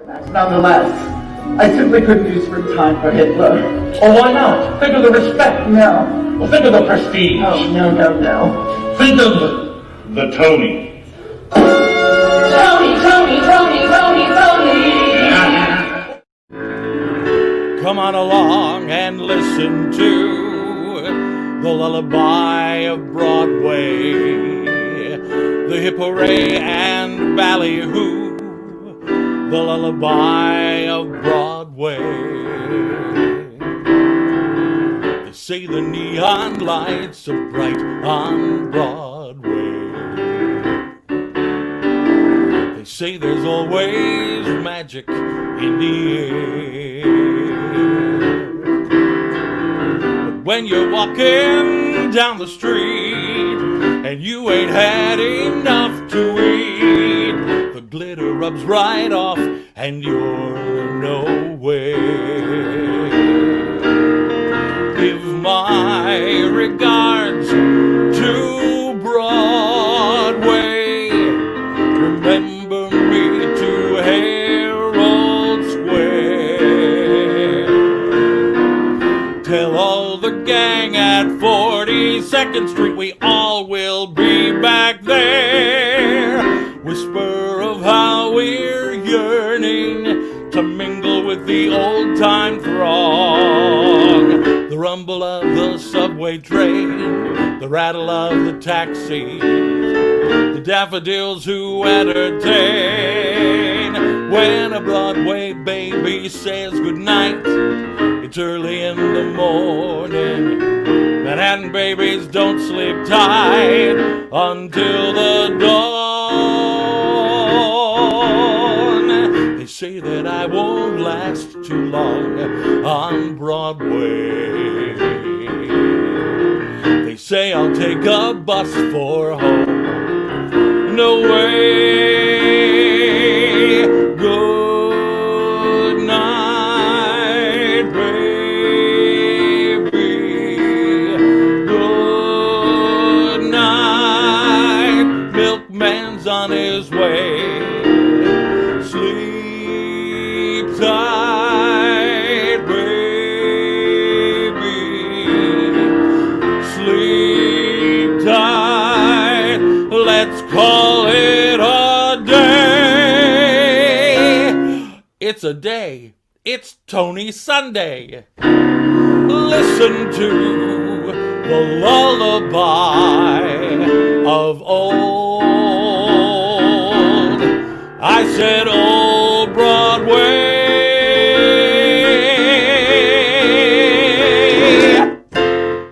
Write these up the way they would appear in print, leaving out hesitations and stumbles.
Nonetheless, I simply couldn't use free time for Hitler. Oh, why not? Think of the respect. No. Well, think of the prestige. Oh, no. Think of the Tony. Tony! Come on along and listen to the lullaby of Broadway, the hip hooray and ballyhoo, the lullaby of Broadway. They say the neon lights are bright on Broadway. They say there's always magic in the air. But when you're walking down the street and you ain't had enough to eat, the glitter rubs right off and you're nowhere. Give my regards to Broadway. Remember me to Herald Square. Tell all the gang at 42nd Street we all will be back there. Whisper of how we're yearning to mingle with the old-time throng. The rumble of the subway train, the rattle of the taxi, the daffodils who entertain. When a Broadway baby says goodnight, it's early in the morning. Manhattan babies don't sleep tight until the dawn. They say that I won't last too long on Broadway. They say I'll take a bus for home. No way. Good night, baby. Good night. Milkman's on his way. Sleep tight, baby. Sleep tight. Let's call it a day. It's a day. It's Tony Sunday. Listen to the lullaby of old. I said old Broadway.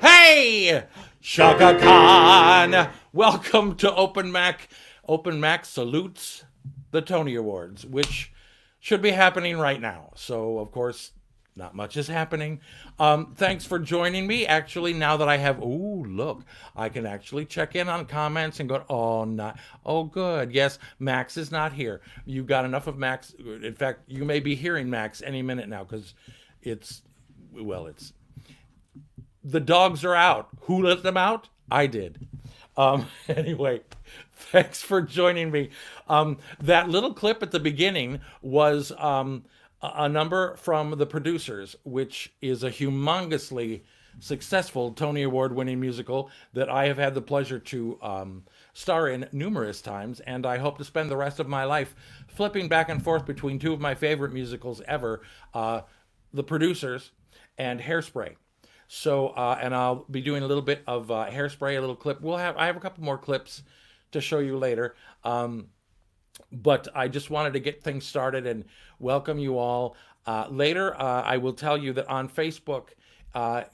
Hey! Shaka Khan. Welcome to Open Mac. Open Mac salutes the Tony Awards, which should be happening right now. So, of course, not much is happening. Thanks for joining me. Actually, now that I have, look, I can actually check in on comments and go, oh, good. Yes, Max is not here. You got enough of Max. In fact, you may be hearing Max any minute now because the dogs are out. Who let them out? I did. Anyway, thanks for joining me. That little clip at the beginning was a number from The Producers, which is a humongously successful Tony Award-winning musical that I have had the pleasure to star in numerous times, and I hope to spend the rest of my life flipping back and forth between two of my favorite musicals ever, The Producers and Hairspray. So, and I'll be doing a little bit of Hairspray, a little clip. I have a couple more clips to show you later. But I just wanted to get things started and welcome you all. Later, I will tell you that on Facebook,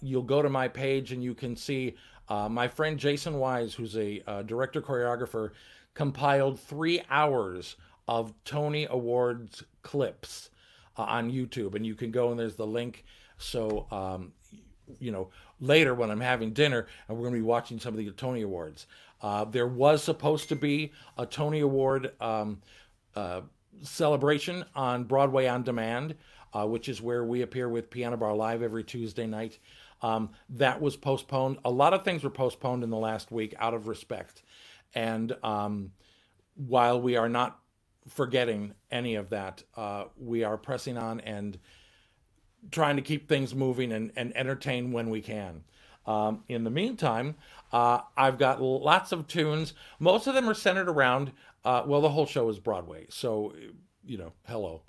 you'll go to my page and you can see my friend Jason Wise, who's a director choreographer, compiled 3 hours of Tony Awards clips on YouTube. And you can go and there's the link. So, later when I'm having dinner and we're going to be watching some of the Tony Awards. There was supposed to be a Tony Award celebration on Broadway On Demand, which is where we appear with Piano Bar Live every Tuesday night. That was postponed. A lot of things were postponed in the last week out of respect. And while we are not forgetting any of that. We are pressing on and trying to keep things moving and entertain when we can. In the meantime, I've got lots of tunes. Most of them are centered around, well, the whole show is Broadway. So, hello.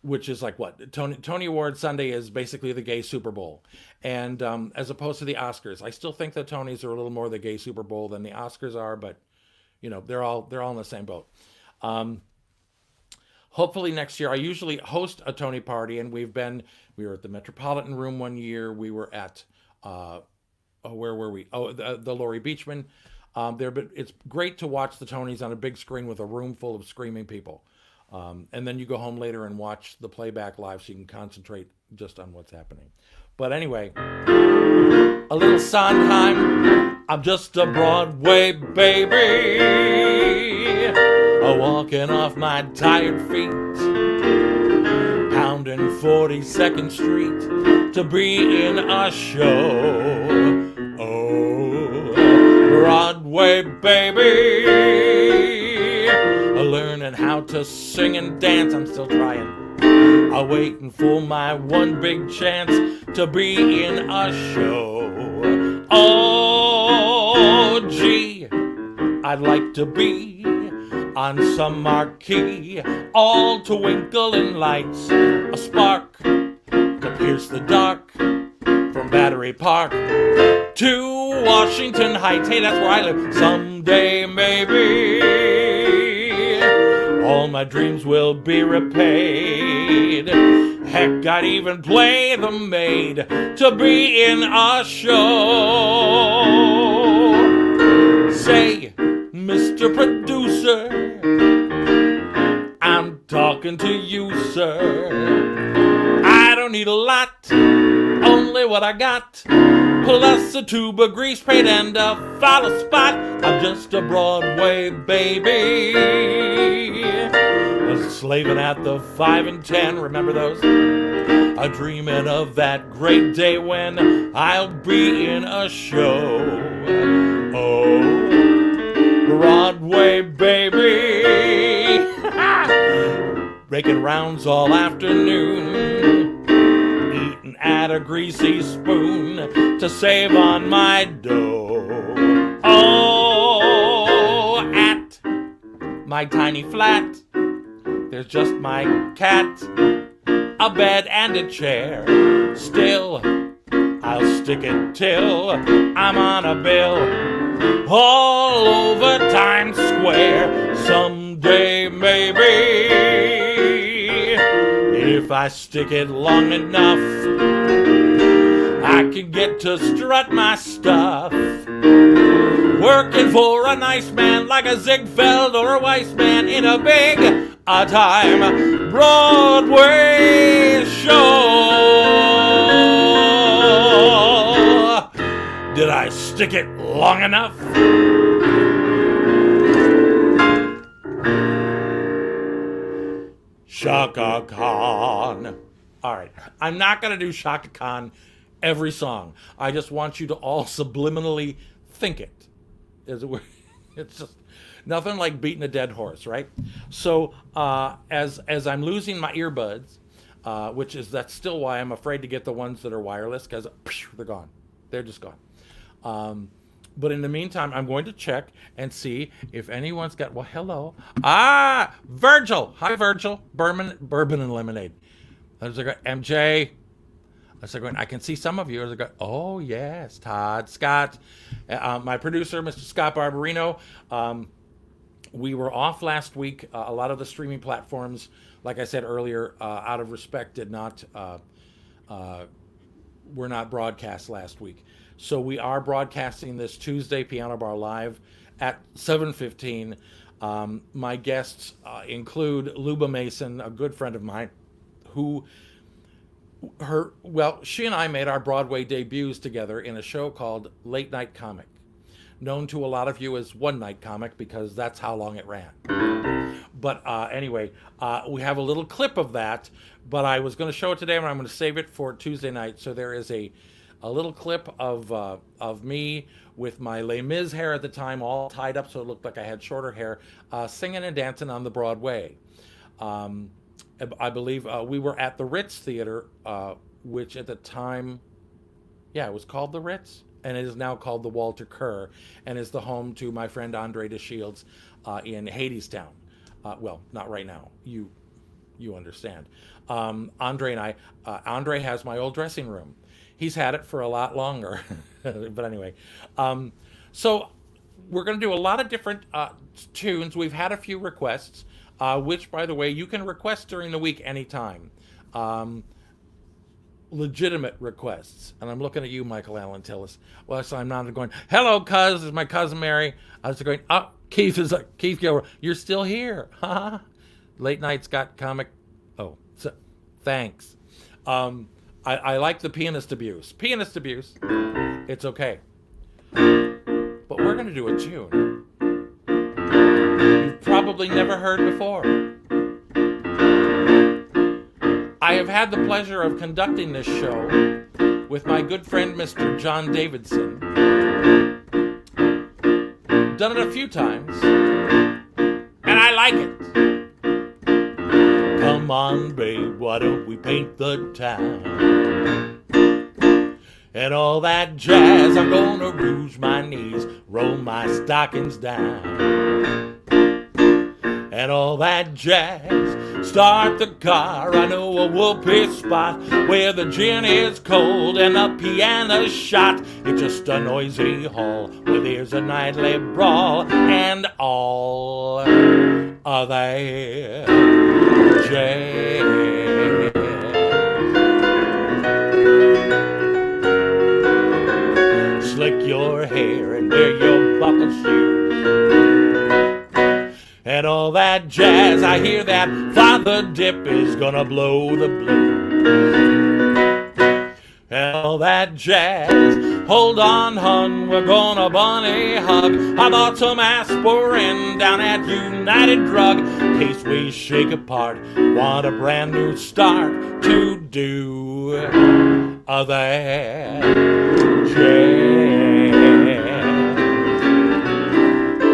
Which is like what? Tony Award Sunday is basically the gay Super Bowl. And as opposed to the Oscars, I still think the Tonys are a little more the gay Super Bowl than the Oscars are, but, they're all in the same boat. Hopefully next year, I usually host a Tony party, and we were at the Metropolitan Room one year. We were at, where were we? Oh, the Laurie Beachman. But it's great to watch the Tonys on a big screen with a room full of screaming people. And then you go home later and watch the playback live so you can concentrate just on what's happening. But anyway, a little Sondheim. I'm just a Broadway baby, walking off my tired feet, pounding 42nd Street to be in a show. Oh, Broadway baby, learning how to sing and dance. I'm still trying. I'm waiting for my one big chance to be in a show. Oh, gee, I'd like to be on some marquee, all twinkling lights, a spark to pierce the dark, from Battery Park to Washington Heights. Hey, that's where I live. Someday, maybe, all my dreams will be repaid. Heck, I'd even play the maid to be in a show. Say, Mr. Producer, I'm talking to you, sir. I don't need a lot, only what I got, plus a tube of grease paint and a follow spot. I'm just a Broadway baby, slaving at the 5 and 10, remember those? I'm dreaming of that great day when I'll be in a show. Oh, Broadway baby, making rounds all afternoon, eating at a greasy spoon to save on my dough. Oh, at my tiny flat, there's just my cat, a bed and a chair. Still, I'll stick it till I'm on a bill all over Times Square. Someday, maybe, if I stick it long enough, I can get to strut my stuff. Working for a nice man like a Ziegfeld or a Weissman in a big time Broadway show. Did I stick it long enough? Shaka Khan. All right, I'm not going to do Shaka Khan every song. I just want you to all subliminally think it. It's just nothing like beating a dead horse, right? So as I'm losing my earbuds, that's still why I'm afraid to get the ones that are wireless, because they're gone. They're just gone. But in the meantime, I'm going to check and see if anyone's got, well, hello. Virgil. Hi, Virgil. Bourbon and lemonade. MJ. I can see some of you. Oh, yes, Todd Scott. My producer, Mr. Scott Barberino. We were off last week. A lot of the streaming platforms, like I said earlier, out of respect, were not broadcast last week. So we are broadcasting this Tuesday, Piano Bar Live at 7:15. My guests include Luba Mason, a good friend of mine, she and I made our Broadway debuts together in a show called Late Night Comic, known to a lot of you as One Night Comic because that's how long it ran. But anyway, we have a little clip of that, but I was going to show it today and I'm going to save it for Tuesday night. So there is a a little clip of me with my Les Mis hair at the time, all tied up so it looked like I had shorter hair, singing and dancing on the Broadway. Um, I believe we were at the Ritz Theater, which at the time, yeah, it was called the Ritz, and it is now called the Walter Kerr, and is the home to my friend Andre DeShields in Hadestown. Well, not right now. You understand. Andre and I, Andre has my old dressing room. He's had it for a lot longer. But anyway, so we're going to do a lot of different tunes. We've had a few requests, which, by the way, you can request during the week anytime. Legitimate requests. And I'm looking at you, Michael Allen Tillis. Well, so I'm not going, hello, cuz, is my cousin Mary. I was going, oh, Keith Gilroy, you're still here. Late Night Scott comic. Oh, so, thanks. I like the pianist abuse. Pianist abuse. It's okay. But we're going to do a tune you've probably never heard before. I have had the pleasure of conducting this show with my good friend Mr. John Davidson. Done it a few times, and I like it. Come on, babe, why don't we paint the town? And all that jazz, I'm gonna rouge my knees, roll my stockings down. And all that jazz, start the car, I know a whoopee spot where the gin is cold and the piano's shot. It's just a noisy hall where there's a nightly brawl and all of that jazz. Slick your hair and wear your buckle shoes. And all that jazz, I hear that Father Dip is gonna blow the blue. And all that jazz, hold on, hun, we're gonna bunny hug. I bought some aspirin down at United Drug, in case we shake apart, want a brand new start to do that jazz.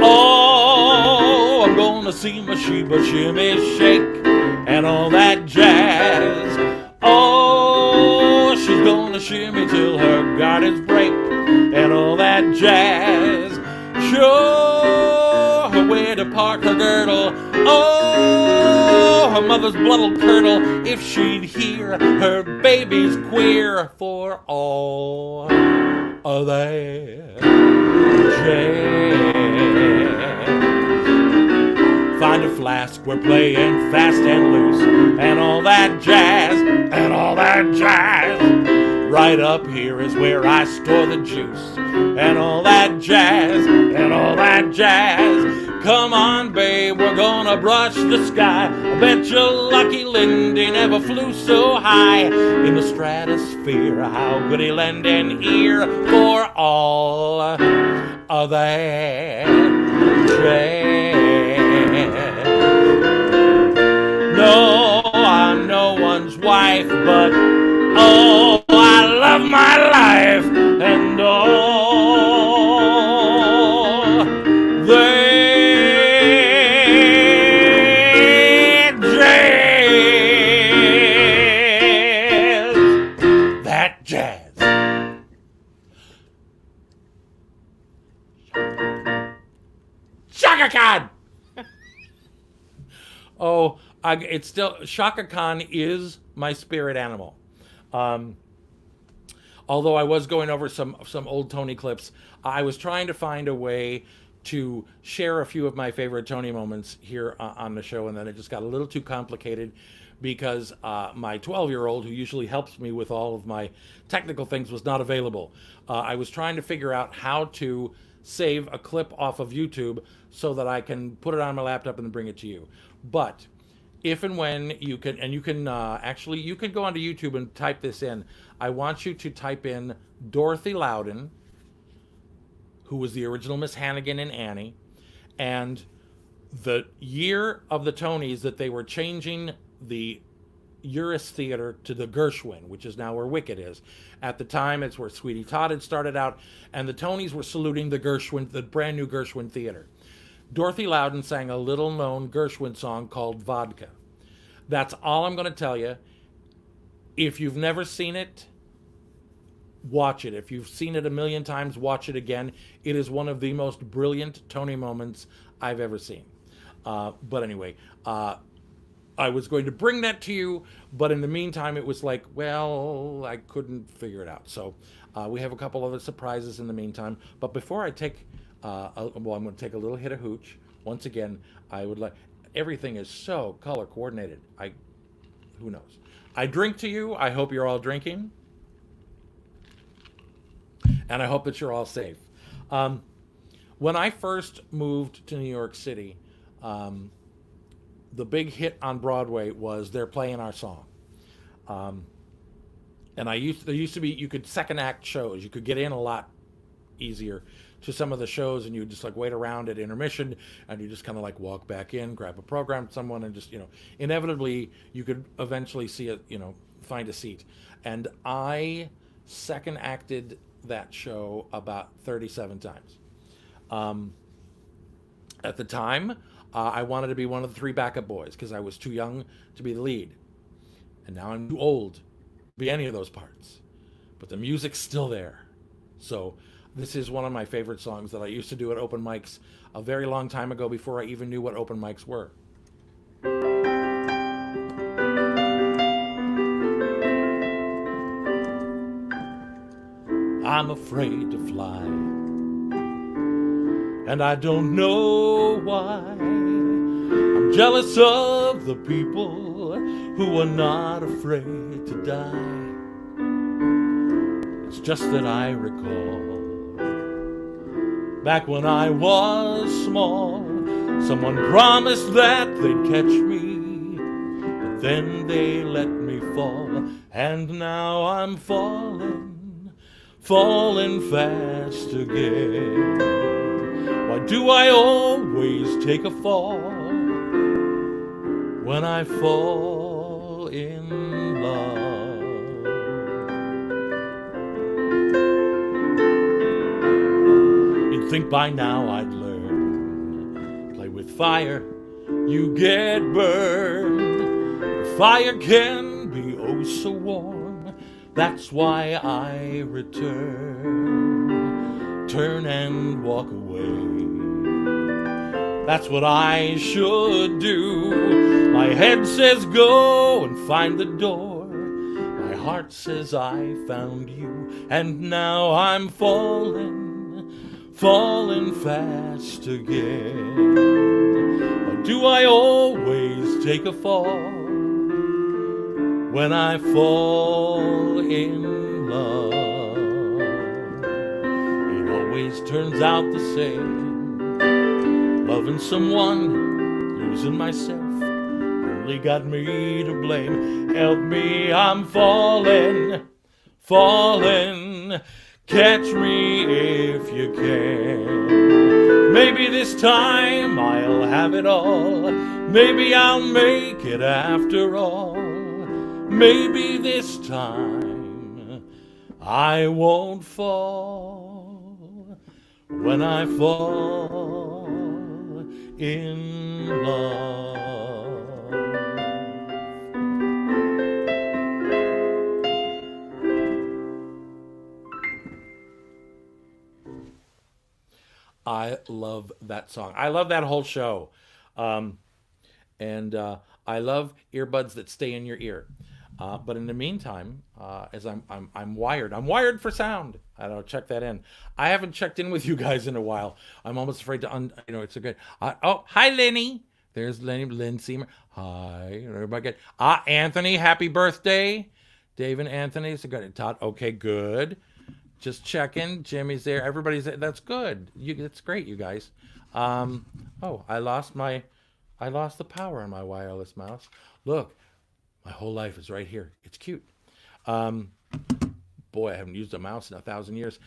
Oh, I'm gonna see my Sheba shimmy shake and all that jazz. Oh, she's gonna shimmy till her garters break and all that jazz. Show her where to park her girdle. Oh, her mother's blood'll curdle if she'd hear her baby's queer for all of that jazz. Find a flask, we're playing fast and loose, and all that jazz, and all that jazz. Right up here is where I store the juice, and all that jazz, and all that jazz. Come on, babe, we're gonna brush the sky. I bet your lucky Lindy never flew so high in the stratosphere. How could he lend an ear for all of that jazz? No, I'm no one's wife, but oh, I love my life and all that jazz. That jazz. Chaka Khan! Oh, it's still, Shaka Khan is my spirit animal. Although I was going over some old Tony clips, I was trying to find a way to share a few of my favorite Tony moments here on the show, and then it just got a little too complicated because my 12-year-old, who usually helps me with all of my technical things, was not available. I was trying to figure out how to save a clip off of YouTube so that I can put it on my laptop and then bring it to you. But if and when you can, and you can actually, you can go onto YouTube and type this in. I want you to type in Dorothy Loudon, who was the original Miss Hannigan in Annie, and the year of the Tonys that they were changing the Uris Theater to the Gershwin, which is now where Wicked is. At the time, it's where Sweetie Todd had started out, and the Tonys were saluting the Gershwin, the brand new Gershwin Theater. Dorothy Loudon sang a little-known Gershwin song called Vodka. That's all I'm going to tell you. If you've never seen it, watch it. If you've seen it a million times, watch it again. It is one of the most brilliant Tony moments I've ever seen. But anyway, I was going to bring that to you, but in the meantime, it was like, well, I couldn't figure it out. So we have a couple other surprises in the meantime. But before I take, I'm going to take a little hit of hooch. Once again, I would like, everything is so color coordinated. Who knows? I drink to you. I hope you're all drinking. And I hope that you're all safe. When I first moved to New York City, the big hit on Broadway was They're Playing Our Song. And there used to be, you could second act shows. You could get in a lot easier to some of the shows, and you just like wait around at intermission, and you just kind of like walk back in, grab a program, someone, and just, inevitably you could eventually see it, find a seat. And I second acted that show about 37 times. At the time, I wanted to be one of the three backup boys because I was too young to be the lead. And now I'm too old to be any of those parts. But the music's still there. So this is one of my favorite songs that I used to do at open mics a very long time ago before I even knew what open mics were. I'm afraid to fly, and I don't know why. I'm jealous of the people who are not afraid to die. It's just that I recall, back when I was small, someone promised that they'd catch me, but then they let me fall, and now I'm falling fast again. Why do I always take a fall when I fall in love? You'd think by now I'd learn. Play with fire, you get burned. Fire can be oh so warm. That's why I return, turn and walk away. That's what I should do. My head says go and find the door. My heart says I found you. And now I'm falling fast again. Why do I always take a fall when I fall in love? It always turns out the same. Loving someone, losing myself, only got me to blame. Help me, I'm falling. Catch me if you can. Maybe this time I'll have it all. Maybe I'll make it after all. Maybe this time I won't fall when I fall in love. I love that song. I love that whole show. And I love earbuds that stay in your ear. But in the meantime, as I'm wired for sound. I don't check that in. I haven't checked in with you guys in a while. I'm almost afraid to it's a good. Hi Lenny. There's Lynn Seymour. Hi, everybody. Good. Anthony, happy birthday. Dave and Anthony. It's a good. Todd. Okay, good. Just checking. Jimmy's there. Everybody's there. That's good. That's great, you guys. I lost the power on my wireless mouse. Look. My whole life is right here. It's cute. boy, I haven't used a mouse in 1,000 years.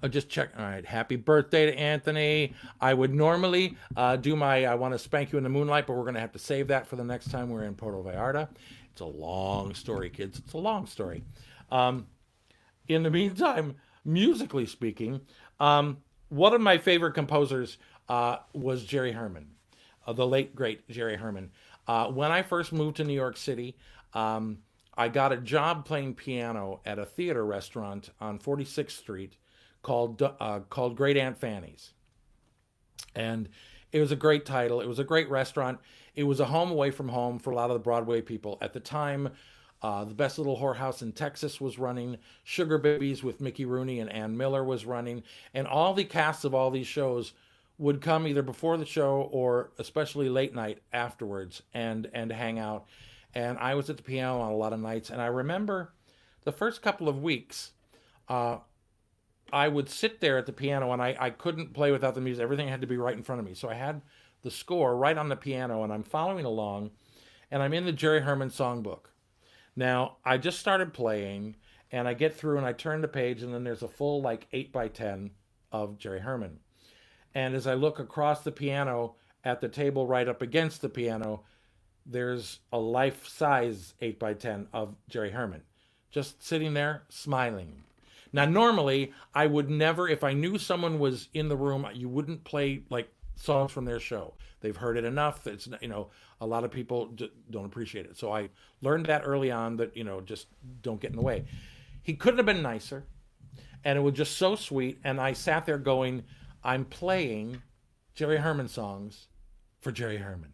Just check. All right. Happy birthday to Anthony. I would normally do my I Want to Spank You in the Moonlight, but we're going to have to save that for the next time we're in Puerto Vallarta. It's a long story, kids. It's a long story. In the meantime, musically speaking, one of my favorite composers was Jerry Herman, the late, great Jerry Herman. When I first moved to New York City, I got a job playing piano at a theater restaurant on 46th Street called Great Aunt Fanny's. And it was a great title. It was a great restaurant. It was a home away from home for a lot of the Broadway people. At the time, The Best Little Whorehouse in Texas was running. Sugar Babies with Mickey Rooney and Ann Miller was running. And all the casts of all these shows would come either before the show or especially late night afterwards and hang out. And I was at the piano on a lot of nights. And I remember the first couple of weeks, I would sit there at the piano and I couldn't play without the music. Everything had to be right in front of me. So I had the score right on the piano and I'm following along and I'm in the Jerry Herman songbook. Now, I just started playing and I get through and I turn the page and then there's a full 8x10 of Jerry Herman. And as I look across the piano at the table right up against the piano, there's a life-size 8x10 of Jerry Herman, just sitting there smiling. Now, normally, I would never, if I knew someone was in the room, you wouldn't play songs from their show. They've heard it enough. It's, a lot of people don't appreciate it. So I learned that early on that, just don't get in the way. He couldn't have been nicer. And it was just so sweet. And I sat there going, I'm playing Jerry Herman songs for Jerry Herman.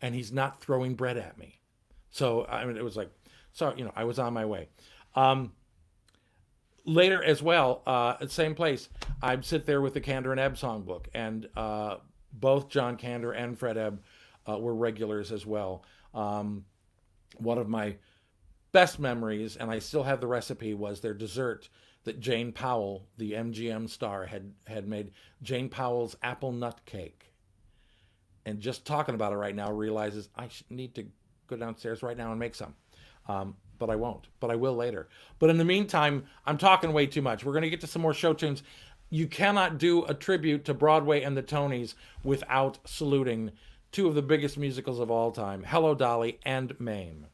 And he's not throwing bread at me. So, it was I was on my way. Later as well, at the same place, I'd sit there with the Kander and Ebb songbook. And both John Kander and Fred Ebb were regulars as well. One of my best memories, and I still have the recipe, was their dessert that Jane Powell, the MGM star, had made. Jane Powell's apple nut cake. And just talking about it right now realizes I need to go downstairs right now and make some. But I won't. But I will later. But in the meantime, I'm talking way too much. We're going to get to some more show tunes. You cannot do a tribute to Broadway and the Tonys without saluting two of the biggest musicals of all time, Hello, Dolly and Mame.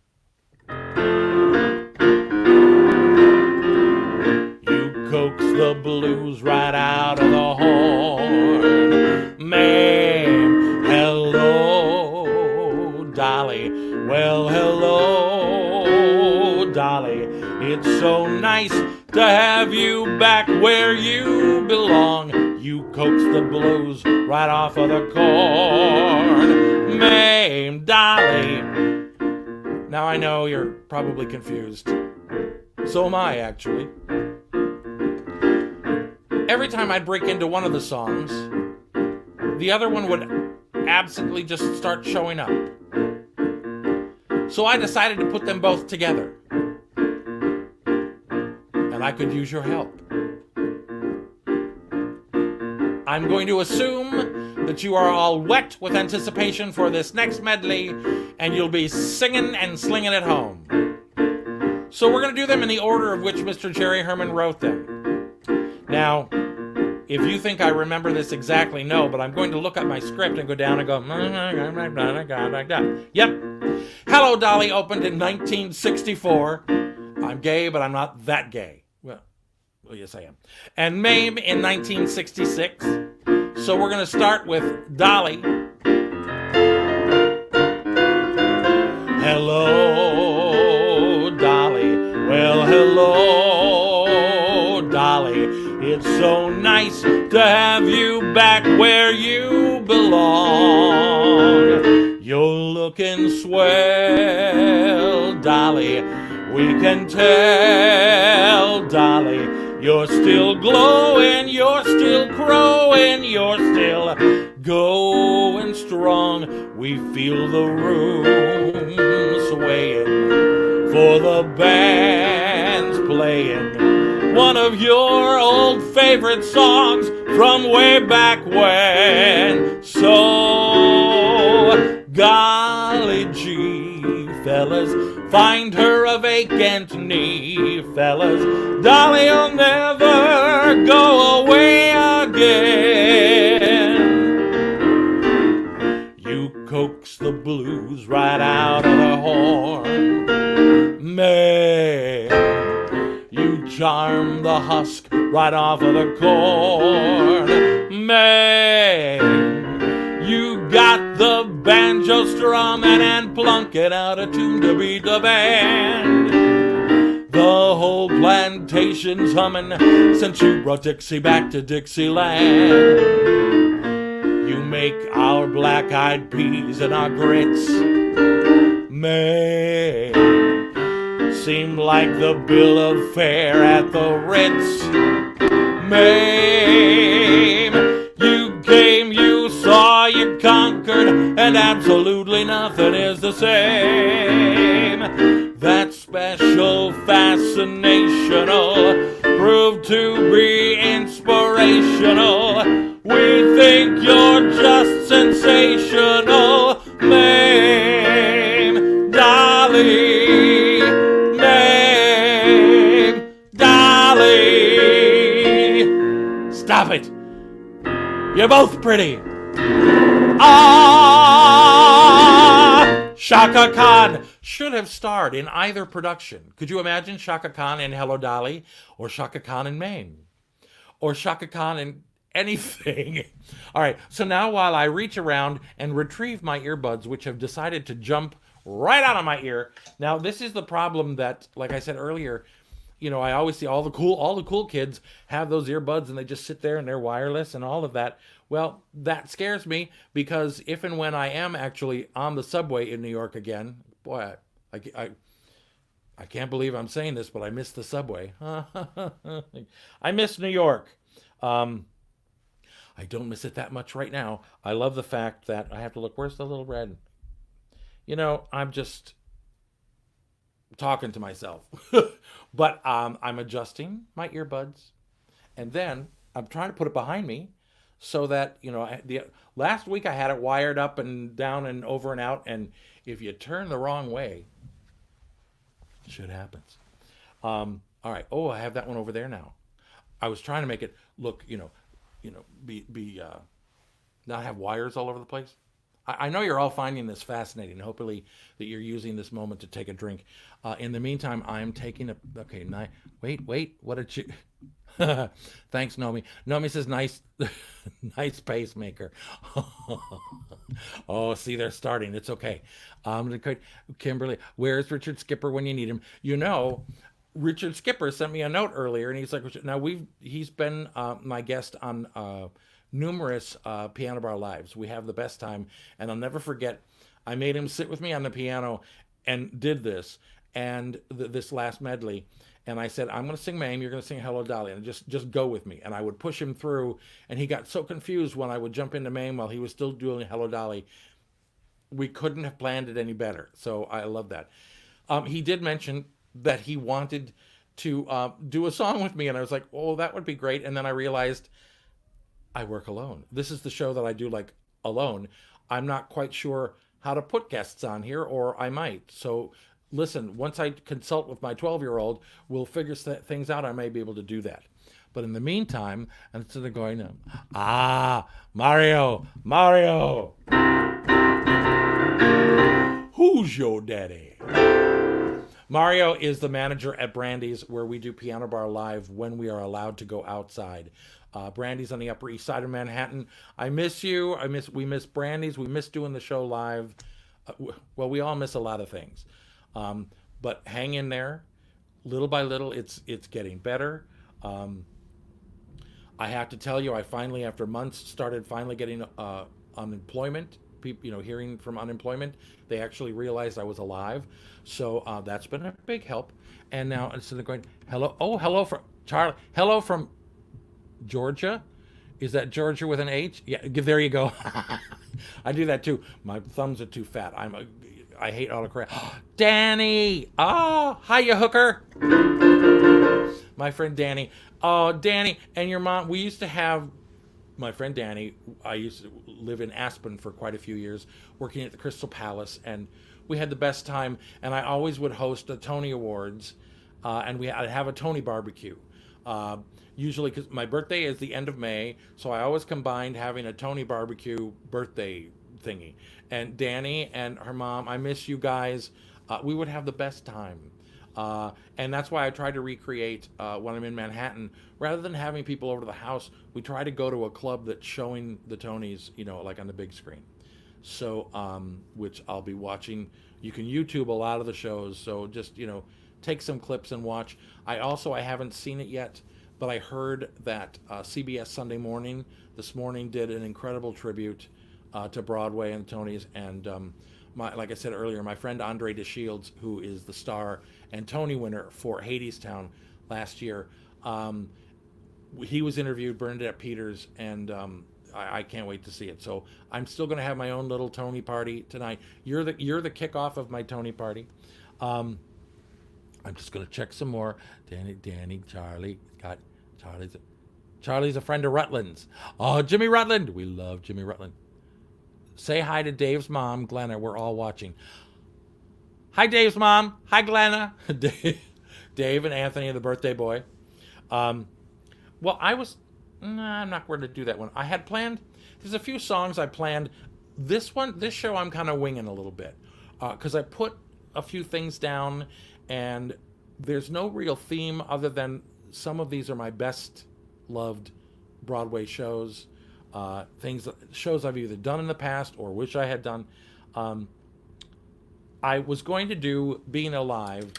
You coax the blues right out of the horn, Mame. Hello, Dolly. Well, hello, Dolly. It's so nice to have you back where you belong. You coax the blues right off of the corn, Mame, Dolly. Now I know you're probably confused. So am I, actually. Every time I'd break into one of the songs, the other one would absently just start showing up. So I decided to put them both together. And I could use your help. I'm going to assume that you are all wet with anticipation for this next medley, and you'll be singing and slinging at home. So we're going to do them in the order of which Mr. Jerry Herman wrote them. Now, if you think I remember this exactly, no, but I'm going to look at my script and go down and go, yep. Hello, Dolly opened in 1964. I'm gay, but I'm not that gay. Well, yes, I am. And Mame in 1966. So we're going to start with Dolly. Hello, Dolly. Well, hello, Dolly. It's so nice to have you back where you belong. You're looking swell, Dolly. We can tell, Dolly. You're still glowing, you're still crowing, you're still going strong. We feel the room swaying, for the band's playing one of your old favorite songs from way back when. So, golly gee, fellas. Find her a vacant knee, fellas. Dolly'll never go away again. You coax the blues right out of the horn, May. You charm the husk right off of the corn, May. You got the banjo strumming and plunking out a tune to beat the band. The whole plantation's humming since you brought Dixie back to Dixieland. You make our black-eyed peas and our grits, May, seem like the bill of fare at the Ritz, Mame. You came, you saw, you conquered, and absolutely nothing is the same. That special fascinational proved to be inspirational. We think you're just sensational, Mame, Dolly, Mame, Dolly. Stop it. You're both pretty. Ah! Shaka Khan should have starred in either production. Could you imagine Shaka Khan in Hello Dolly, or Shaka Khan in Maine, or Shaka Khan in anything? All right, so now while I reach around and retrieve my earbuds, which have decided to jump right out of my ear. Now, this is the problem that, like I said earlier, you know, I always see all the cool kids have those earbuds and they just sit there and they're wireless and all of that. Well, that scares me, because if and when I am actually on the subway in New York again, boy, I can't believe I'm saying this, but I miss the subway. I miss New York. I don't miss it that much right now. I love the fact that I have to look, where's the little red? You know, I'm just talking to myself. But I'm adjusting my earbuds, and then I'm trying to put it behind me so that, you know, last week I had it wired up and down and over and out, and if you turn the wrong way, shit happens. All right. Oh, I have that one over there now. I was trying to make it look, not have wires all over the place. I know you're all finding this fascinating. Hopefully that you're using this moment to take a drink. In the meantime, I'm taking a... Okay, wait. What did you... Thanks, Nomi. Nomi says, nice pacemaker. Oh, see, they're starting. It's okay. Kimberly, where's Richard Skipper when you need him? You know, Richard Skipper sent me a note earlier, and he's like, now he's been my guest on... numerous Piano Bar Lives. We have the best time, and I'll never forget, I made him sit with me on the piano and did this, and this last medley, and I said, I'm going to sing Mame, you're going to sing Hello Dolly, and just go with me. And I would push him through, and he got so confused when I would jump into Mame while he was still doing Hello Dolly. We couldn't have planned it any better, so I love that. He did mention that he wanted to do a song with me, and I was like, oh, that would be great, and then I realized I work alone. This is the show that I do like alone. I'm not quite sure how to put guests on here, or I might. So listen, once I consult with my 12-year-old, we'll figure things out. I may be able to do that. But in the meantime, instead of going, Mario, who's your daddy? Mario is the manager at Brandy's, where we do Piano Bar Live when we are allowed to go outside. Brandy's on the Upper East Side of Manhattan. I miss you. We miss Brandy's. We miss doing the show live. Well, we all miss a lot of things. But hang in there. Little by little, it's getting better. I have to tell you, I finally, after months, started getting unemployment. People, hearing from unemployment, they actually realized I was alive. So that's been a big help. And now instead of going, hello from Charlie, hello from Georgia. Is that Georgia with an H? Yeah, there you go. I do that too. My thumbs are too fat. I hate autocorrect. Danny! Oh, hiya, hooker. My friend Danny. Oh, Danny and your mom. We used to have my friend Danny. I used to live in Aspen for quite a few years, working at the Crystal Palace, and we had the best time. And I always would host the Tony Awards, and I'd have a Tony barbecue. Usually, because my birthday is the end of May, so I always combined having a Tony barbecue birthday thingy. And Danny and her mom, I miss you guys. We would have the best time. And that's why I try to recreate when I'm in Manhattan. Rather than having people over to the house, we try to go to a club that's showing the Tonys, like on the big screen. So, which I'll be watching. You can YouTube a lot of the shows, so just, take some clips and watch. I haven't seen it yet, but I heard that CBS Sunday Morning this morning did an incredible tribute to Broadway and Tonys. And like I said earlier, my friend Andre DeShields, who is the star and Tony winner for Hadestown last year, he was interviewed, Bernadette Peters, and I can't wait to see it. So I'm still going to have my own little Tony party tonight. You're the kickoff of my Tony party. I'm just going to check some more. Danny, Charlie, Charlie's a friend of Rutland's. Oh, Jimmy Rutland. We love Jimmy Rutland. Say hi to Dave's mom, Glenna. We're all watching. Hi, Dave's mom. Hi, Glenna. Dave and Anthony, the birthday boy. Well, I'm not going to do that one. I had planned, there's a few songs I planned. This show I'm kind of winging a little bit. Because I put a few things down, and there's no real theme other than some of these are my best loved Broadway shows. Shows I've either done in the past or wish I had done. I was going to do Being Alive,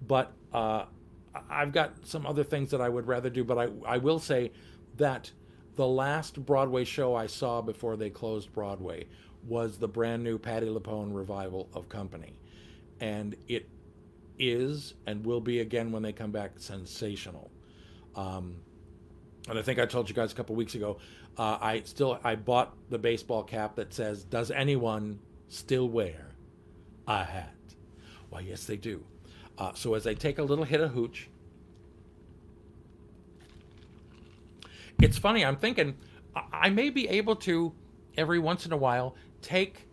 but I've got some other things that I would rather do. But I will say that the last Broadway show I saw before they closed Broadway was the brand new Patti LuPone revival of Company. And it is and will be again when they come back sensational. And I think I told you guys a couple weeks ago, I bought the baseball cap that says, "Does anyone still wear a hat?" Why, yes, they do. So as I take a little hit of hooch, it's funny, I'm thinking I may be able to, every once in a while, take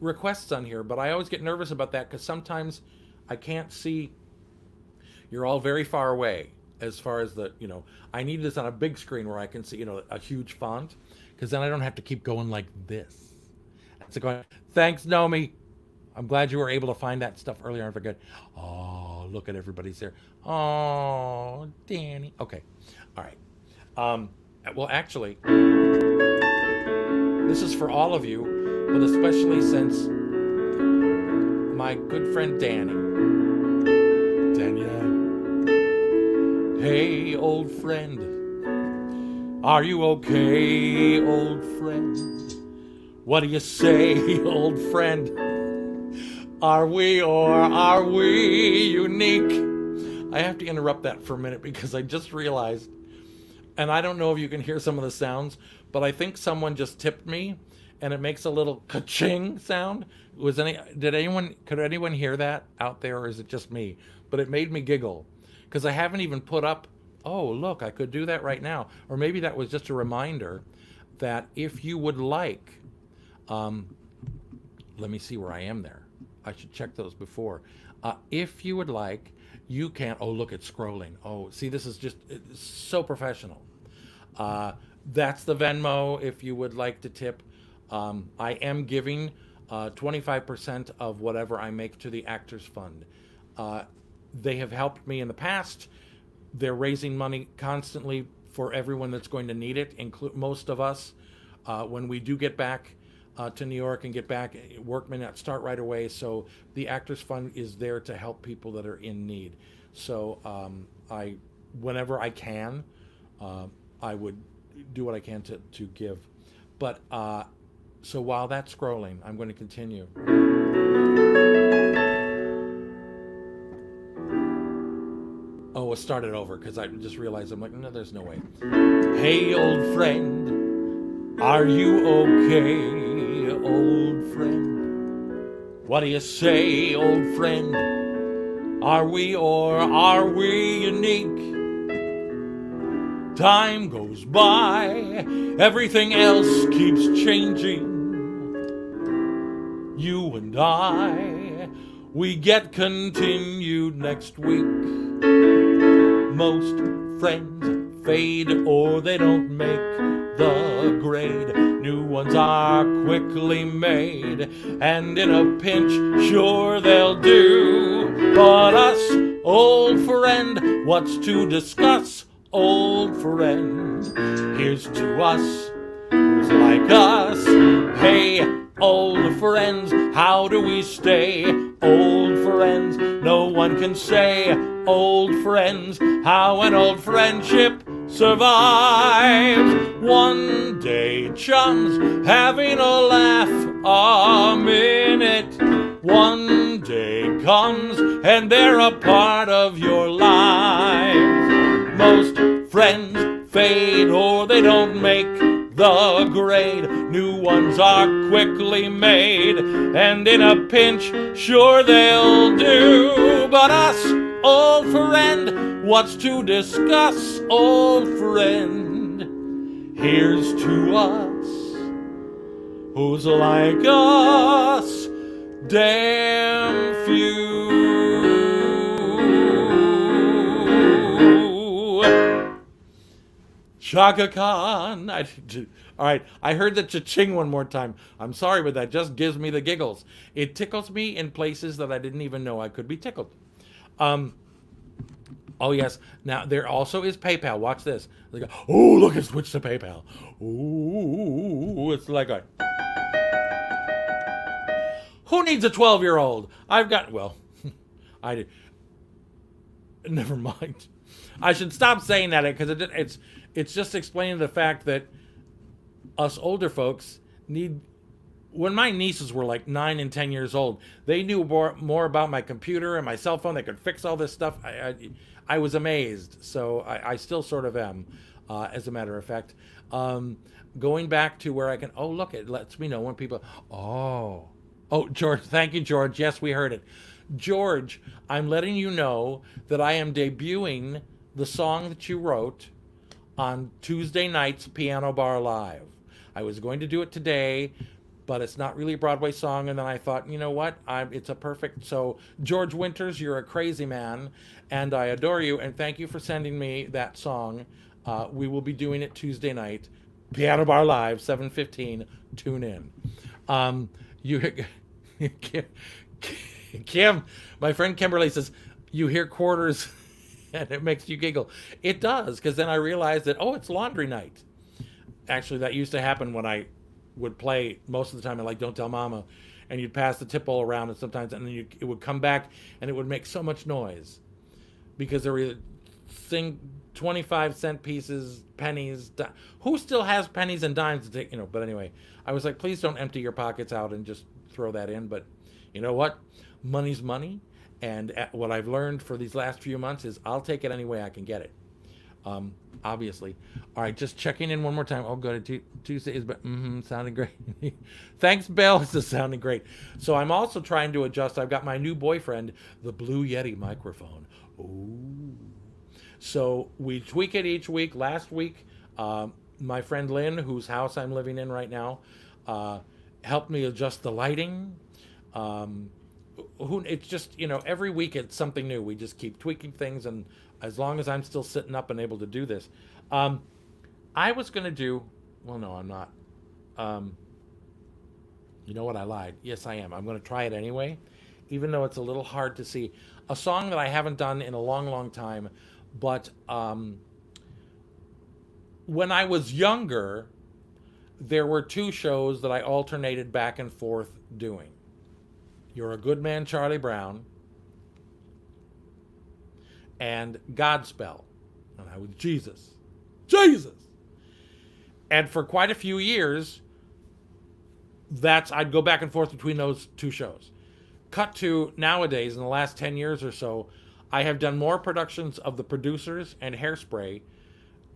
requests on here, but I always get nervous about that because sometimes I can't see. You're all very far away as far as I need this on a big screen where I can see, a huge font, because then I don't have to keep going like this. It's going, thanks, Nomi. I'm glad you were able to find that stuff earlier. I forgot. Oh, look at everybody's there. Oh, Danny. Okay. All right. Well, actually, this is for all of you, but especially since my good friend Danny. Danielle. Hey, old friend. Are you okay, old friend? What do you say, old friend? Are we or are we unique? I have to interrupt that for a minute because I just realized, and I don't know if you can hear some of the sounds, but I think someone just tipped me and it makes a little ka-ching sound. Could anyone hear that out there, or is it just me? But it made me giggle because I haven't even put up, oh, look, I could do that right now. Or maybe that was just a reminder that if you would like, let me see where I am there. I should check those before. If you would like, you can, oh, look, it's scrolling. Oh, see, this is just so professional. That's the Venmo if you would like to tip. I am giving 25% of whatever I make to the Actors Fund. They have helped me in the past. They're raising money constantly for everyone that's going to need it, include most of us. When we do get back to New York and get back, work may not start right away, so the Actors Fund is there to help people that are in need. So whenever I can, I would do what I can to give. But so while that's scrolling, I'm going to continue. Oh, we'll start it over because I just realized I'm like, no, there's no way. Hey, old friend, are you okay, old friend? What do you say, old friend? Are we or are we unique? Time goes by, everything else keeps changing. You and I We get continued next week. Most friends fade or they don't make the grade. New ones are quickly made, and in a pinch, sure they'll do. But us, old friend, what's to discuss, old friend? Here's to us, who's like us. Hey, old friends, how do we stay? Old friends, no one can say. Old friends, how an old friendship survives. One day, chums, having a laugh a minute. One day comes, and they're a part of your lives. Most friends fade or they don't make the grade. New ones are quickly made, and in a pinch, sure they'll do. But us, old friend, what's to discuss, old friend? Here's to us, who's like us, damn few. Shaka Khan. All right, I heard the cha-ching one more time. I'm sorry, but that just gives me the giggles. It tickles me in places that I didn't even know I could be tickled. Oh, yes. Now, there also is PayPal. Watch this. They go, oh, look, it switched to PayPal. Ooh, it's like a... Who needs a 12-year-old? I've got... Well, I did. Never mind. I should stop saying that because it's just explaining the fact that us older folks need... When my nieces were like 9 and 10 years old, they knew more about my computer and my cell phone. They could fix all this stuff. I was amazed. So I still sort of am, as a matter of fact. Going back to where I can... Oh, look, it lets me know when people... Oh, George. Thank you, George. Yes, we heard it. George, I'm letting you know that I am debuting the song that you wrote on Tuesday night's Piano Bar Live. I was going to do it today, but it's not really a Broadway song. And then I thought, you know what? It's a perfect... So, George Winters, you're a crazy man, and I adore you. And thank you for sending me that song. We will be doing it Tuesday night. Piano Bar Live, 7:15. Tune in. Kim, my friend Kimberly says, you hear quarters and it makes you giggle. It does, because then I realized that, it's laundry night. Actually, that used to happen when I would play most of the time at like Don't Tell Mama, and you'd pass the tip bowl around, and sometimes, and then it would come back and it would make so much noise because there were 25-cent pieces, pennies. Who still has pennies and dimes to take, but anyway, I was like, please don't empty your pockets out and just throw that in. But you know what? Money's money. And what I've learned for these last few months is I'll take it any way I can get it. Obviously. All right, just checking in one more time. Oh, good. Tuesday is sounding great. Thanks, Bill. This is sounding great. So I'm also trying to adjust. I've got my new boyfriend, the Blue Yeti microphone. Ooh. So we tweak it each week. Last week, my friend Lynn, whose house I'm living in right now, helped me adjust the lighting. It's just, every week it's something new. We just keep tweaking things, and as long as I'm still sitting up and able to do this, I was going to do... Well, no, I'm not. You know what? I lied. Yes, I am. I'm going to try it anyway, even though it's a little hard to see. A song that I haven't done in a long, long time, but when I was younger, there were 2 shows that I alternated back and forth doing. You're a Good Man, Charlie Brown, and Godspell. And I was Jesus. And for quite a few years, I'd go back and forth between those 2 shows. Cut to nowadays, in the last 10 years or so, I have done more productions of The Producers and Hairspray.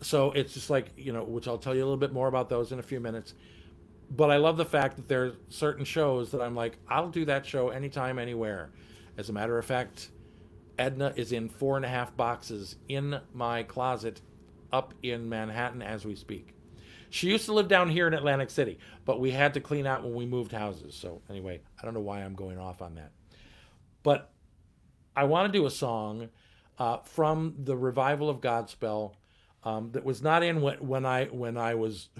So it's just like, which I'll tell you a little bit more about those in a few minutes. But I love the fact that there are certain shows that I'm like, I'll do that show anytime, anywhere. As a matter of fact, Edna is in 4.5 boxes in my closet up in Manhattan as we speak. She used to live down here in Atlantic City, but we had to clean out when we moved houses. So anyway, I don't know why I'm going off on that. But I want to do a song from the revival of Godspell that was not in when I was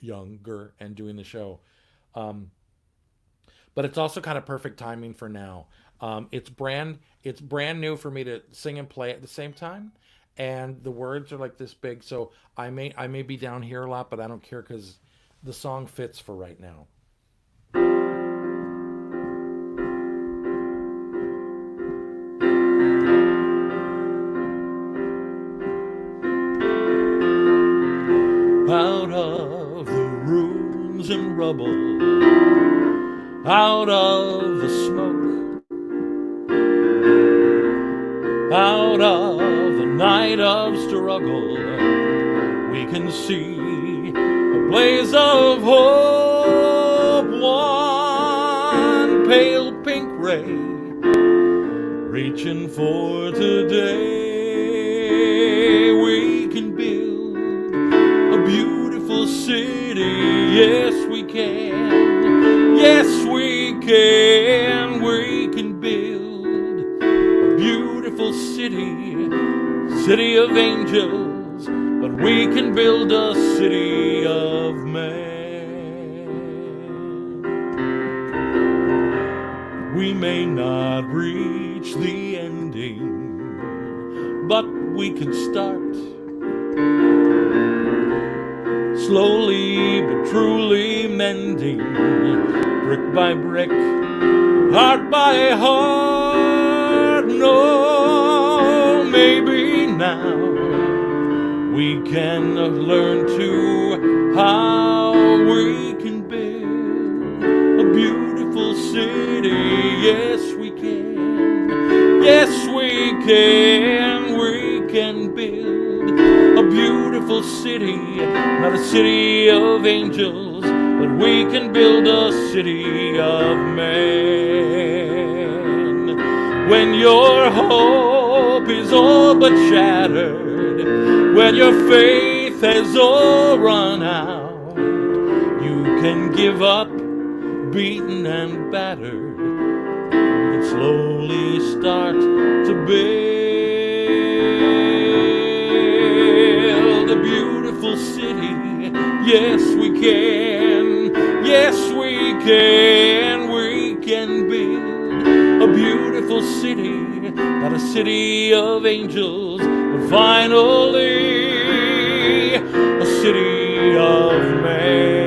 younger and doing the show. But it's also kind of perfect timing for now. It's brand new for me to sing and play at the same time, and the words are like this big. So I may be down here a lot, but I don't care because the song fits for right now. Out of the ruins and rubble, out of the smoke, out of the night of struggle, we can see a blaze of hope. One pale pink ray reaching for today. We can build a beautiful city. Yes, we can. Yes, we can. We can build a beautiful city of angels, but we can build a city of man. We may not reach the ending, but we can start. Slowly but truly mending, brick by brick, heart by heart. No, maybe now we can learn to how we can build a beautiful city. Yes, we can. Yes, we can. We can build a beautiful city, not a city of angels, but we can build a city of men. When your hope is all but shattered, when your faith has all run out, you can give up, beaten and battered. You can slowly start to build a beautiful city. Yes, we can. Yes, we can. We can build a beautiful city, not a city of angels, but finally a city of man.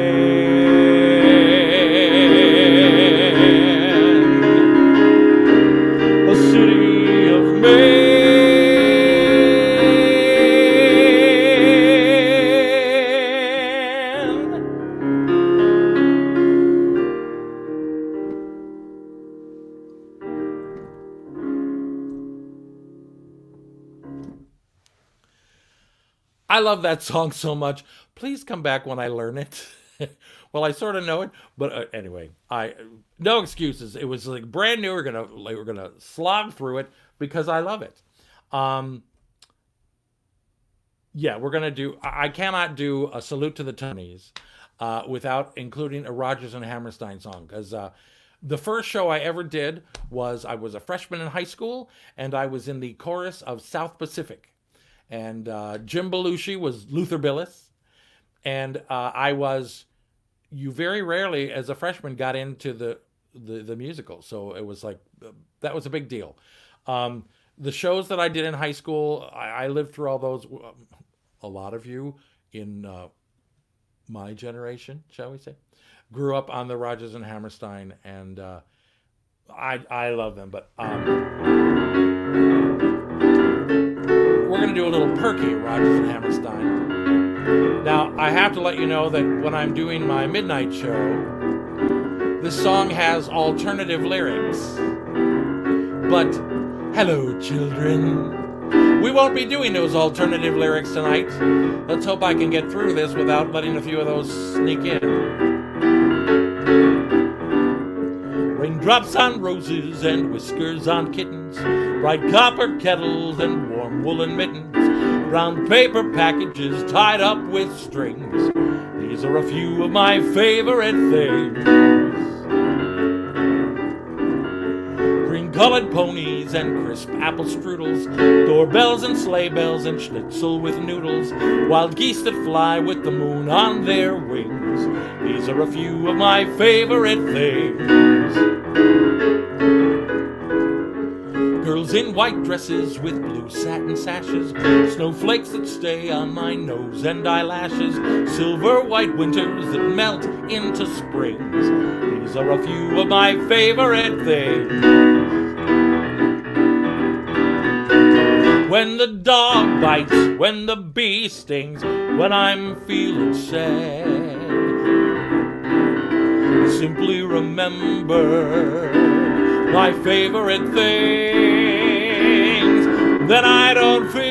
A city of man. I love that song so much. Please come back when I learn it. Well, I sort of know it, but anyway, no excuses. It was like brand new. We're gonna slog through it because I love it. Yeah, we're gonna do. I cannot do a salute to the Tonys without including a Rodgers and Hammerstein song, because the first show I ever did was I was a freshman in high school and I was in the chorus of South Pacific. And Jim Belushi was Luther Billis. And you very rarely as a freshman got into the musical. So it was like, that was a big deal. The shows that I did in high school, I lived through all those. A lot of you in my generation, shall we say, grew up on the Rodgers and Hammerstein. And I love them. But we're going to do a little perky Rodgers and Hammerstein. Now, I have to let you know that when I'm doing my midnight show, this song has alternative lyrics. But, hello, children. We won't be doing those alternative lyrics tonight. Let's hope I can get through this without letting a few of those sneak in. Raindrops on roses and whiskers on kittens, bright copper kettles and warm woolen mittens, brown paper packages tied up with strings. These are a few of my favorite things. Green colored ponies and crisp apple strudels, doorbells and sleigh bells and schnitzel with noodles, wild geese that fly with the moon on their wings. These are a few of my favorite things. Girls in white dresses with blue satin sashes, snowflakes that stay on my nose and eyelashes, silver white winters that melt into springs. These are a few of my favorite things. When the dog bites, when the bee stings, when I'm feeling sad, simply remember my favorite things, that I don't feel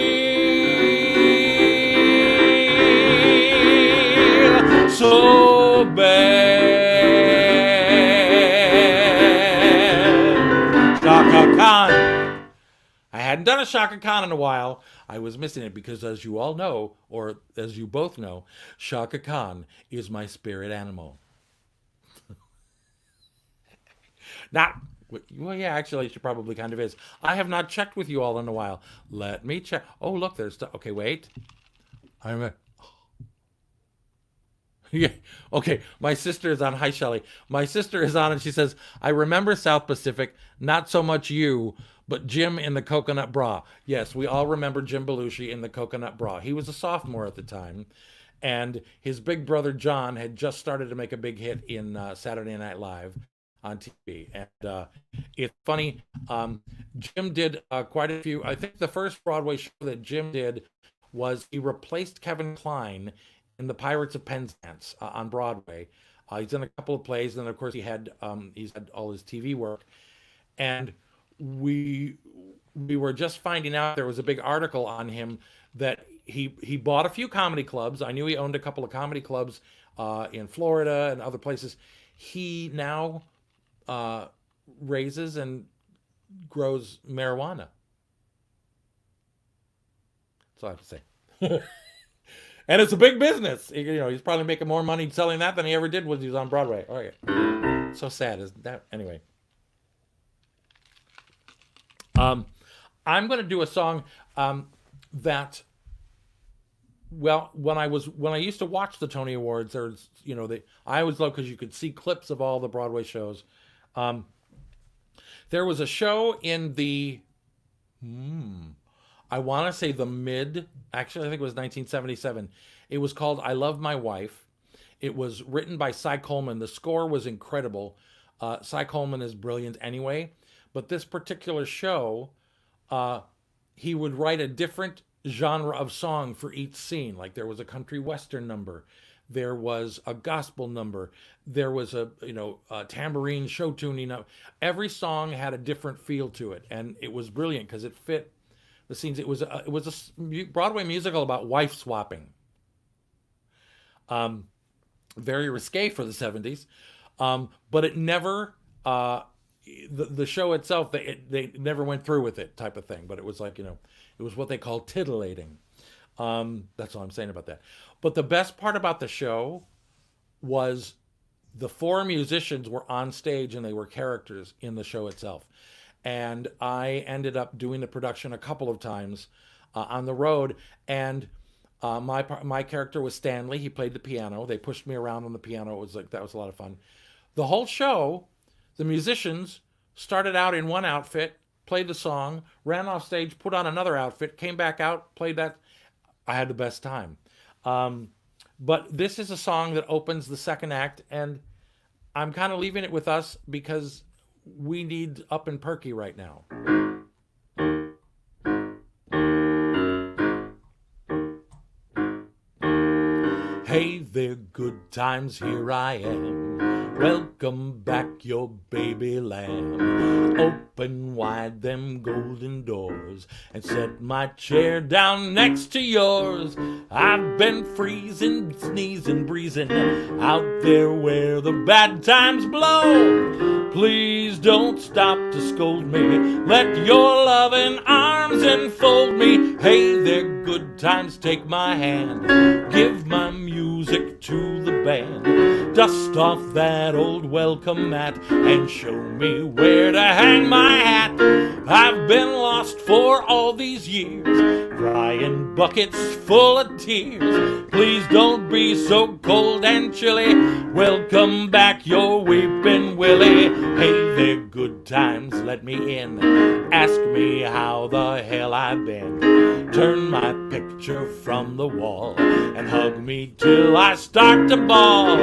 so bad. Chaka Khan. I hadn't done a Chaka Khan in a while. I was missing it because, as you all know, or as you both know, Chaka Khan is my spirit animal. Now, well, yeah, actually, she probably kind of is. I have not checked with you all in a while. Let me check. Oh, look, there's stuff. Okay, wait. I'm a... Yeah. Okay, my sister is on. Hi, Shelley. My sister is on, and she says, I remember South Pacific, not so much you, but Jim in the coconut bra. Yes, we all remember Jim Belushi in the coconut bra. He was a sophomore at the time, and his big brother John had just started to make a big hit in Saturday Night Live on TV. And it's funny, Jim did quite a few. I think the first Broadway show that Jim did was he replaced Kevin Kline in The Pirates of Penzance on Broadway. He's done a couple of plays, and of course he's had all his TV work. And we were just finding out, there was a big article on him that he bought a few comedy clubs. I knew he owned a couple of comedy clubs in Florida and other places. He now raises and grows marijuana. That's all I have to say. And it's a big business. You know, he's probably making more money selling that than he ever did when he was on Broadway. Oh, yeah. So sad, isn't that? Anyway. I'm going to do a song that, well, when I used to watch the Tony Awards, there's, you know, I always loved because you could see clips of all the Broadway shows. There was a show in the, I want to say actually I think it was 1977. It was called I Love My Wife. It was written by Cy Coleman. The score was incredible. Cy Coleman is brilliant anyway. But this particular show, he would write a different genre of song for each scene. Like there was a country western number. There was a gospel number. There was a tambourine show tuning up. Every song had a different feel to it. And it was brilliant because it fit the scenes. It was a Broadway musical about wife swapping. Very risque for the 70s. But it never... the show itself, they never went through with it, type of thing. But it was like, it was what they call titillating. That's all I'm saying about that. But the best part about the show was the four musicians were on stage and they were characters in the show itself. And I ended up doing the production a couple of times on the road. And my character was Stanley. He played the piano. They pushed me around on the piano. It was like, that was a lot of fun. The whole show, the musicians started out in one outfit, played the song, ran off stage, put on another outfit, came back out, played that. I had the best time. But this is a song that opens the second act, and I'm kind of leaving it with us because we need Up and Perky right now. Hey there, good times, here I am. Welcome back, your baby lamb. Open wide them golden doors and set my chair down next to yours. I've been freezing, sneezing, breezing out there where the bad times blow. Please don't stop to scold me. Let your loving arms enfold me. Hey there, good times, take my hand. Give my music to the band. Dust off that old welcome mat and show me where to hang my hat. I've been lost for all these years, crying buckets full of tears. Please don't be so cold and chilly. Welcome back, your weeping Willie. Hey there, good times, let me in. Ask me how the hell I've been. Turn my picture from the wall and hug me till I start to bawl.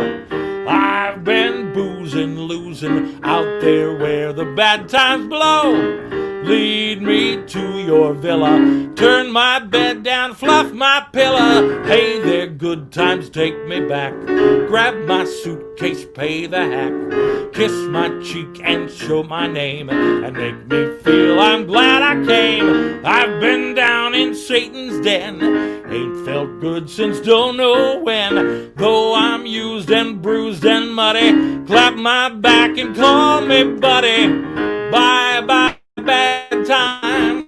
I've been boozing, losing out there where the bad times blow. Lead me to your villa, turn my bed down, fluff my pillow. Hey there, good times, take me back. Grab my suitcase, pay the hack. Kiss my cheek and show my name, and make me feel I'm glad I came. I've been down in Satan's den, ain't felt good since don't know when. Though I'm used and bruised and muddy, clap my back and call me buddy. Bye bye bad time,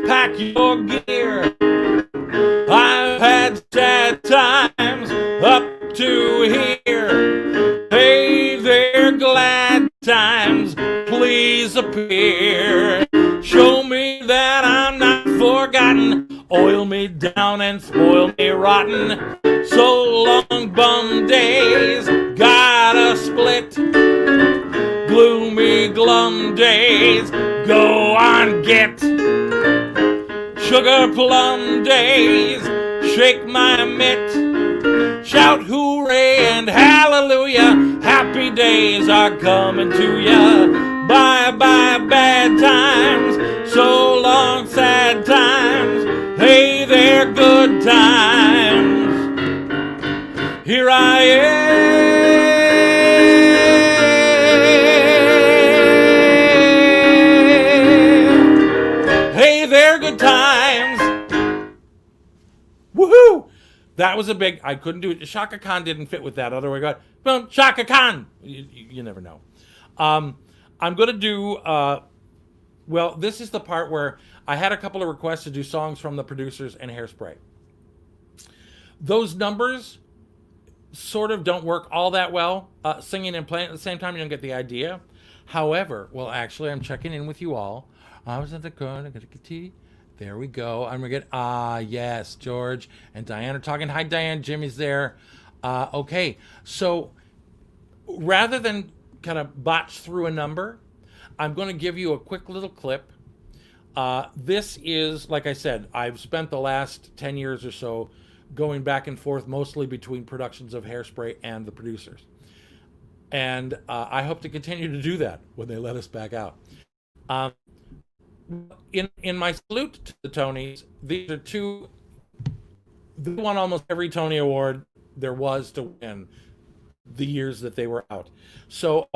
pack your gear. I've had sad times up to here. Hey there, glad times, please appear. Show me that I'm not forgotten. Oil me down and spoil me rotten. So long, bum days, gotta split. Gloomy, glum days, go on, get. Sugar plum days, shake my mitt. Shout hooray and hallelujah, happy days are coming to ya. Bye bye bad times, so long sad times. Hey there, good times. Here I am. Hey there, good times. Woohoo! That was a big, I couldn't do it. Shaka Khan didn't fit with that. Otherwise, I got, boom, Shaka Khan. You never know. I'm going to do, well, this is the part where I had a couple of requests to do songs from the producers and Hairspray. Those numbers sort of don't work all that well. Singing and playing at the same time, you don't get the idea. However, well, actually, I'm checking in with you all. I was at the corner, there we go. I'm gonna get, yes, George and Diane are talking. Hi, Diane, Jimmy's there. Okay, so rather than kind of botch through a number, I'm gonna give you a quick little clip. This is, like I said, I've spent the last 10 years or so going back and forth mostly between productions of Hairspray and the producers. And I hope to continue to do that when they let us back out. In my salute to the Tonys, these are two. They won almost every Tony Award there was to win the years that they were out. So,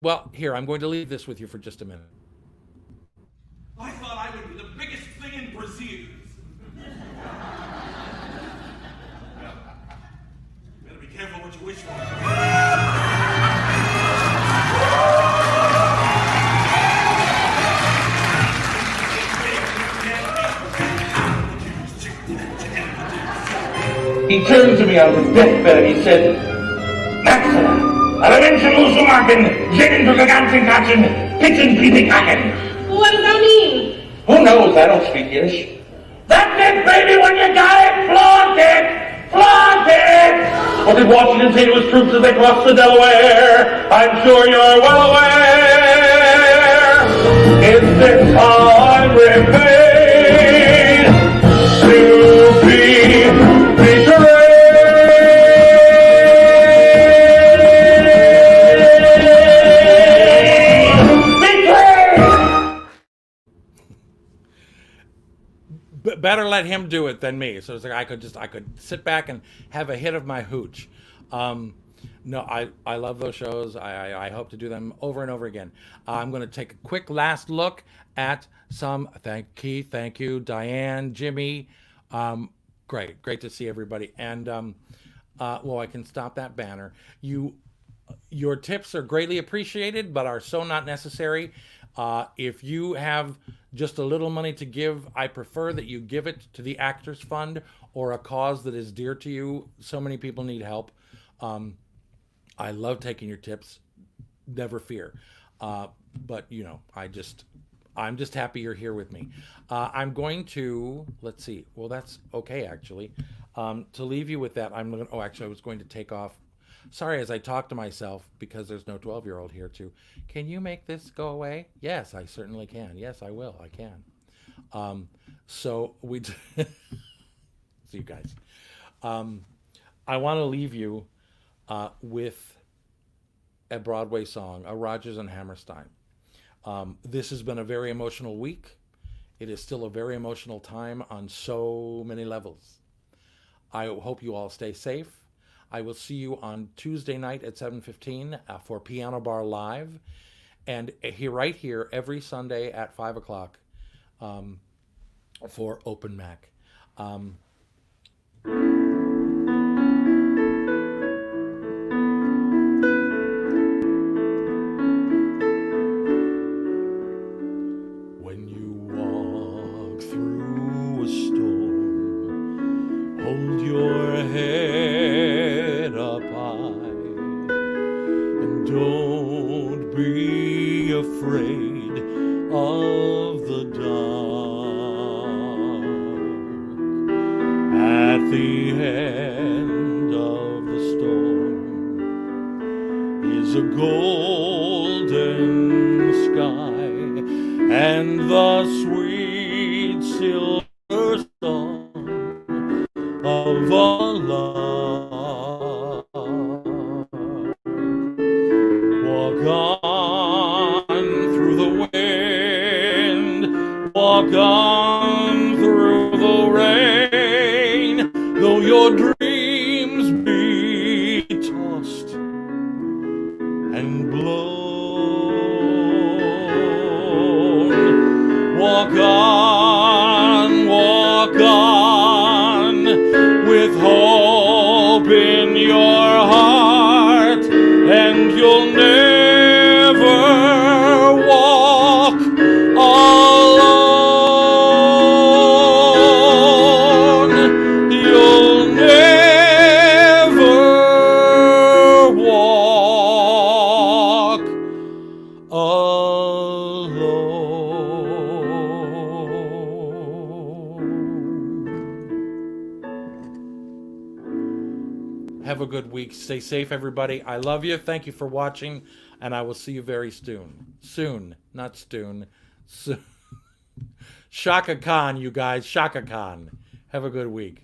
well, here, I'm going to leave this with you for just a minute. I thought I would be the biggest thing in Brazil. Better be careful what you wish for. He turned to me on his deathbed and he said, Maxima, alle Menschen musst du machen, sehen zu der ganzen Katzen, pitchen wie die Kacken. What does that mean? Who knows? I don't speak Yiddish. That's it, baby, when you got it, flaunt it! Flaunt it! What did Washington say to his troops as they crossed the Delaware? I'm sure you're well aware. In this time remain to be betrayed. Better let him do it than me. So it's like I could sit back and have a hit of my hooch. No, I love those shows. I hope to do them over and over again. I'm going to take a quick last look at some. Thank you, Diane, Jimmy. Great to see everybody. And well, I can stop that banner. Your tips are greatly appreciated, but are so not necessary. If you have just a little money to give, I prefer that you give it to the Actors Fund or a cause that is dear to you. So many people need help. I love taking your tips. Never fear. But you know, I'm just happy you're here with me. I'm going to, let's see. Well, that's okay, actually. To leave you with that, actually, I was going to take off. Sorry, as I talk to myself, because there's no 12-year-old here too. Can you make this go away? Yes, I certainly can. Yes, I will. I can. So we, see you guys. I want to leave you with a Broadway song, a Rodgers and Hammerstein. This has been a very emotional week. It is still a very emotional time on so many levels. I hope you all stay safe. I will see you on Tuesday night at 7:15 for Piano Bar Live, and right here every Sunday at 5 o'clock for Open Mac. When you walk through a storm, hold your head up high, and don't be afraid of the dark. At the end of the storm is a golden sky and the sweet silver song of a love. Walk on through the wind, walk on through the rain, though your dreams be tossed and blown. Walk on, with hope in your heart, and you'll never walk alone. You'll never walk alone. Have a good week. Stay safe, everybody. I love you. Thank you for watching, and I will see you very soon. Soon, not stoon. Soon. Shaka Khan, you guys. Shaka Khan. Have a good week.